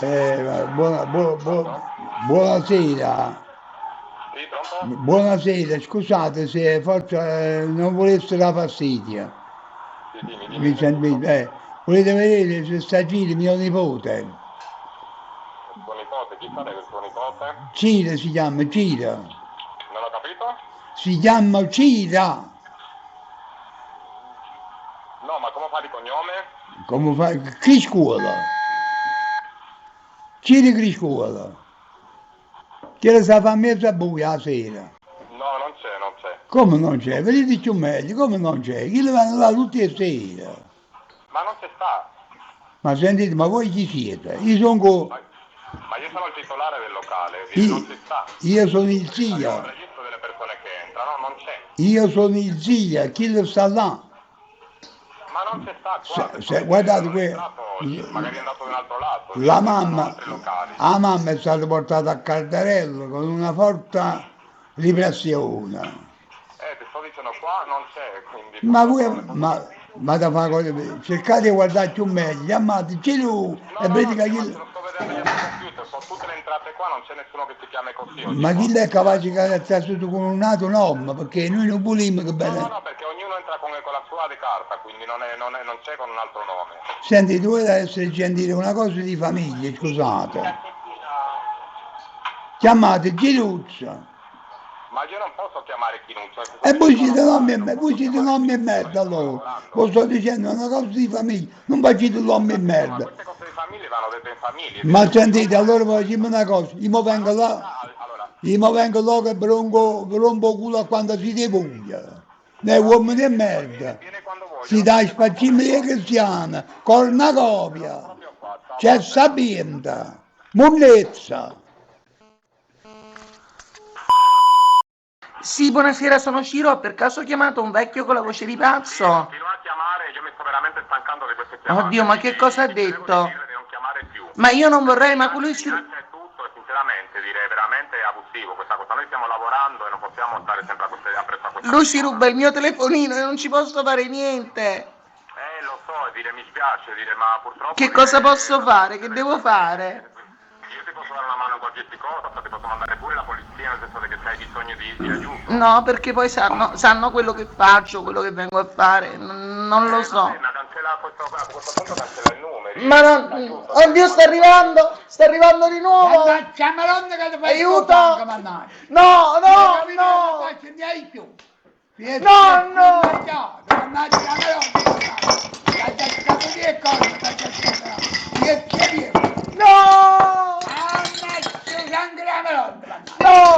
Pronto? Buonasera. Sì, pronto? Buonasera, scusate se forse non volesse la fastidio. Sì, dimmi, Mi sento. sentite? Volete vedere se sta Giri, mio nipote? Tuo nipote, chi sarebbe il tuo nipote? Cira si chiama, Cira. Non ho capito? Si chiama Cira. No, ma come fa di cognome? Come fa? Che scuola? Cira che scuola? Che la sa fa mezza buia la sera. No, non c'è, non c'è. Come non c'è? Vedete più meglio, come non c'è? Chi le vanno là tutte le sere? Ma non c'è sta. Ma sentite, ma voi chi siete? Io sono, Ma, ma io sono il titolare del locale, non io, ci sta. io sono il Abbiamo un zia, registro delle persone che entrano, non c'è. io sono il zia, chi lo sta là? Ma non c'è sta qua, Guardate, non è entrato, magari è andato da un altro lato, la sono mamma, altri locali. la mamma è stata portata a Caldarello con una forte ripressione. Ti sto dicendo qua non c'è, quindi Ma purtroppo voi, non ne posso. ma da fare cercate di guardare più meglio, chiamate, c'è lui No, e no, no, vedi che ma chi, ce lo sto vedendo io sul computer, con tutte le entrate qua non c'è nessuno che si chiami così oggi ma chi qua. è capace di caratterizzare tutto con un nato nome? Perché noi non vogliamo che No, no, bene. no, perché ognuno entra con la sua di carta, quindi non c'è con un altro nome. Senti, dovete essere gentile, una cosa di famiglia, scusate. Chiamate Giruzza. Ma io non posso chiamare Chinuccio, ti sto E voi dicendo siete nomi locale, e non me, voi posso siete chiamare nomi e Chinuccio, io merda sto allora. lavorando. Voi sto dicendo una cosa di famiglia, non facete l'uomo e Capito, ma merda. queste cose di famiglia vanno dette in famiglia, Ma evidentemente io non sentite, allora posso. facciamo una cosa, io mo Ma vengo non ci là, sta, allora, io mo vengo là che rompo culo a quando si devoglia. Nei va uomini bene, e merda. vieni quando vuoi, io Si non so dà neanche quando spaccini potrai di farlo. cristiana, cornacopia, Non proprio qua, c'è sabato e domenica. sapienza, munnezza. Sì, buonasera, sono Ciro. Ho per caso chiamato un vecchio con la voce di Sì, pazzo? continua a chiamare, io mi sto veramente stancando di queste Oddio, chiamate. ma che cosa ha Ti prego di detto? dirle di non chiamare più. Ma io non Perché vorrei, ma lui si... minaccia e tutto, e sinceramente direi veramente abusivo questa cosa. Noi stiamo lavorando e non possiamo stare sempre appresso a questa lui si persona. ruba il mio telefonino e non ci posso fare niente. Lo so, dire mi spiace, dire ma purtroppo Che dire cosa posso non può fare? Che succedere devo qua perché fare? io ti posso dare una mano in qualsiasi cosa, ti posso mandare pure la polizia nel senso che se hai bisogno di aiuto. No, perché poi sanno quello che faccio, quello che vengo a fare. Non lo Vabbè, so. ma cancella a questo punto cancella i numeri, Ma non... aiuto, Oddio, cerchiamo di trovarti. sta arrivando di nuovo. Mannaggia, Melone che ti fai Aiuto! scoppare, mannaggia. No, Ti no, rovini la no! faccia, non hai più. Si è No, no! spugnacciato, mannaggia la Melone, mannaggia. Dai, cercato di e cosa, dai, cercato. Si è via. No! Mannaggia, sangue la Melone, mannaggia. No!